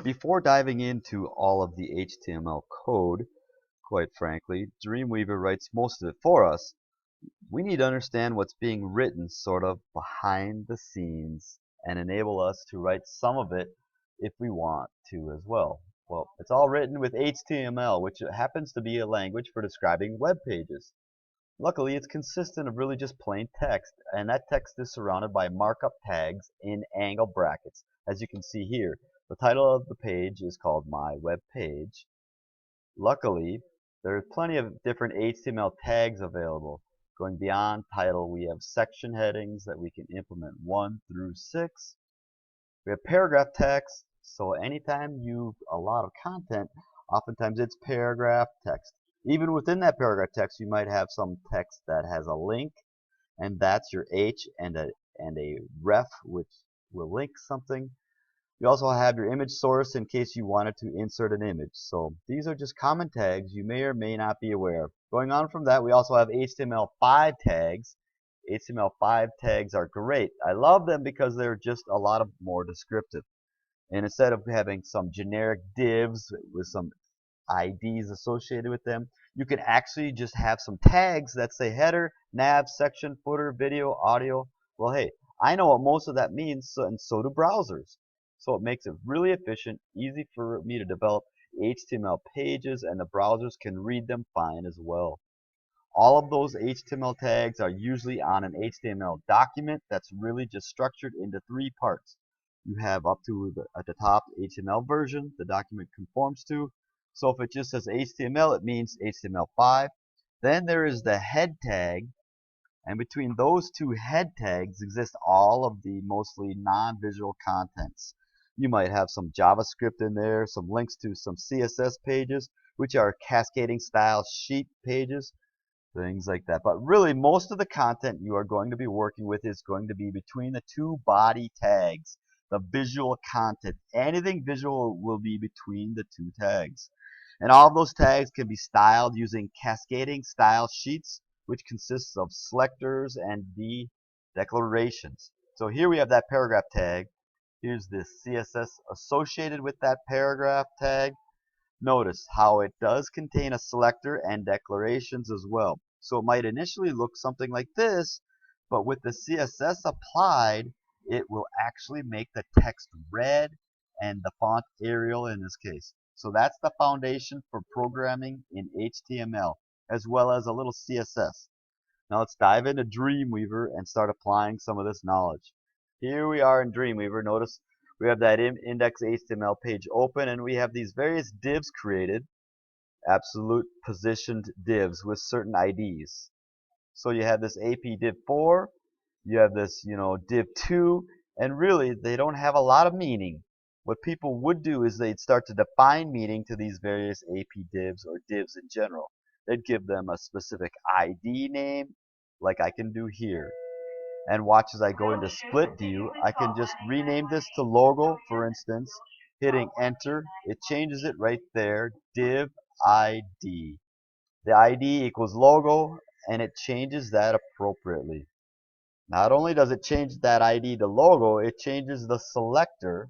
before diving into all of the HTML code, quite frankly, Dreamweaver writes most of it for us. We need to understand what's being written sort of behind the scenes and enable us to write some of it if we want to as well. Well, it's all written with HTML, which happens to be a language for describing web pages. Luckily, it's consistent of really just plain text, and that text is surrounded by markup tags in angle brackets, as you can see here. The title of the page is called My Web Page. Luckily, there are plenty of different HTML tags available. Going beyond title, we have section headings that we can implement 1 through 6. We have paragraph text, so anytime you have a lot of content, oftentimes it's paragraph text. Even within that paragraph text, you might have some text that has a link, and that's your H and a ref, which will link something. You also have your image source in case you wanted to insert an image. So these are just common tags you may or may not be aware of. Going on from that, we also have HTML5 tags. HTML5 tags are great. I love them because they're just a lot of more descriptive. And instead of having some generic divs with some IDs associated with them, you can actually just have some tags that say header, nav, section, footer, video, audio. Well, hey, I know what most of that means, and so do browsers. So it makes it really efficient, easy for me to develop HTML pages, and the browsers can read them fine as well. All of those HTML tags are usually on an HTML document that's really just structured into 3 parts. You have up to at the top HTML version the document conforms to. So if it just says HTML, it means HTML5. Then there is the head tag, and between those 2 head tags exist all of the mostly non-visual contents. You might have some JavaScript in there, some links to some CSS pages, which are cascading style sheet pages, things like that. But really, most of the content you are going to be working with is going to be between the 2 body tags, the visual content. Anything visual will be between the 2 tags. And all of those tags can be styled using cascading style sheets, which consists of selectors and declarations. So here we have that paragraph tag. Here's the CSS associated with that paragraph tag. Notice how it does contain a selector and declarations as well. So it might initially look something like this, but with the CSS applied, it will actually make the text red and the font Arial in this case. So that's the foundation for programming in HTML, as well as a little CSS. Now let's dive into Dreamweaver and start applying some of this knowledge. Here we are in Dreamweaver. Notice we have that index.html page open, and we have these various divs created, absolute positioned divs with certain IDs. So you have this AP div 4, you have this, div 2, and really they don't have a lot of meaning. What people would do is they'd start to define meaning to these various AP divs or divs in general. They'd give them a specific ID name, like I can do here. And watch as I go into split view, I can just rename this to logo, for instance, hitting enter. It changes it right there, div ID. The ID equals logo, and it changes that appropriately. Not only does it change that ID to logo, it changes the selector.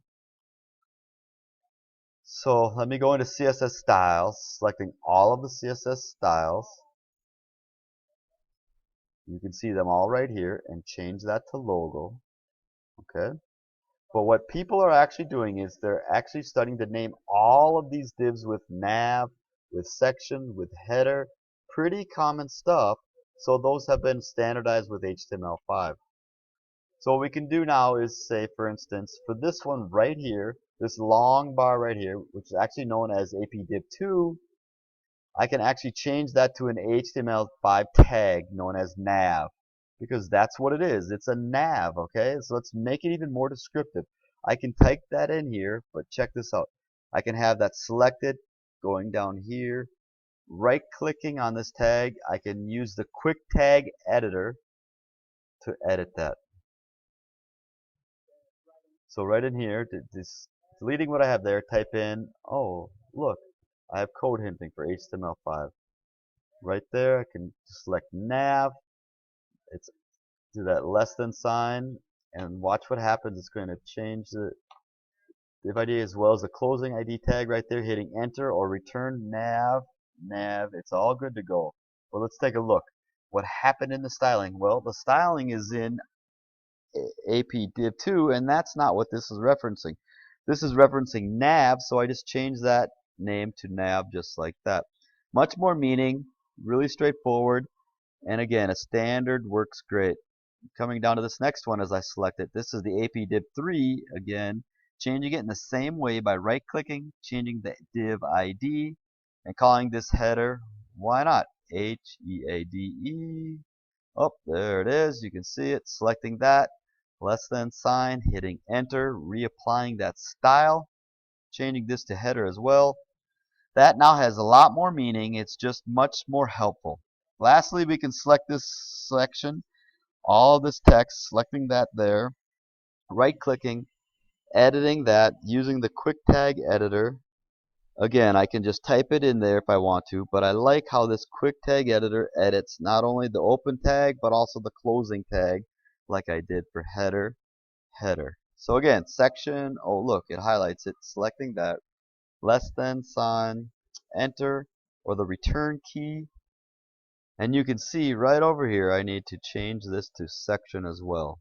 So let me go into CSS styles, selecting all of the CSS styles. You can see them all right here, and change that to logo. Okay. But what people are actually doing is they're actually starting to name all of these divs with nav, with section, with header. Pretty common stuff. So those have been standardized with HTML5. So what we can do now is say, for instance, for this one right here, this long bar right here, which is actually known as APDiv2, I can actually change that to an HTML5 tag known as nav, because that's what it is. It's a nav, okay? So let's make it even more descriptive. I can type that in here, but check this out. I can have that selected, going down here, right-clicking on this tag. I can use the quick tag editor to edit that. So right in here, deleting what I have there, type in, oh, look, I have code hinting for HTML5. Right there, I can select nav. It's do that less than sign, and watch what happens. It's going to change div ID as well as the closing ID tag right there, hitting enter or return nav. It's all good to go. Well, let's take a look. What happened in the styling? Well, the styling is in AP div 2, and that's not what this is referencing. This is referencing nav, so I just changed that name to nav just like that. Much more meaning, really straightforward, and again, a standard works great. Coming down to this next one as I select it, this is the AP div 3, again, changing it in the same way by right-clicking, changing the div ID, and calling this header, why not, HEADE. Oh, there it is. You can see it. Selecting that, less than sign, hitting enter, reapplying that style, changing this to header as well. That now has a lot more meaning. It's just much more helpful. Lastly, we can select this section, all this text, selecting that there, right-clicking, editing that using the quick tag editor. Again, I can just type it in there if I want to, but I like how this quick tag editor edits not only the open tag but also the closing tag like I did for header. So again, section, oh look, it highlights it, selecting that, less than sign, enter, or the return key, and you can see right over here I need to change this to section as well.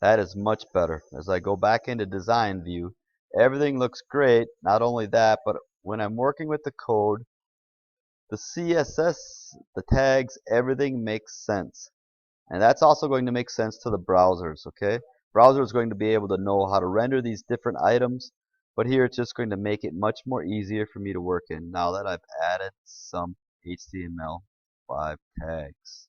That is much better. As I go back into design view, everything looks great. Not only that, but when I'm working with the code, the CSS, the tags, everything makes sense. And that's also going to make sense to the browsers, okay? Browser is going to be able to know how to render these different items, but here it's just going to make it much more easier for me to work in now that I've added some HTML5 tags.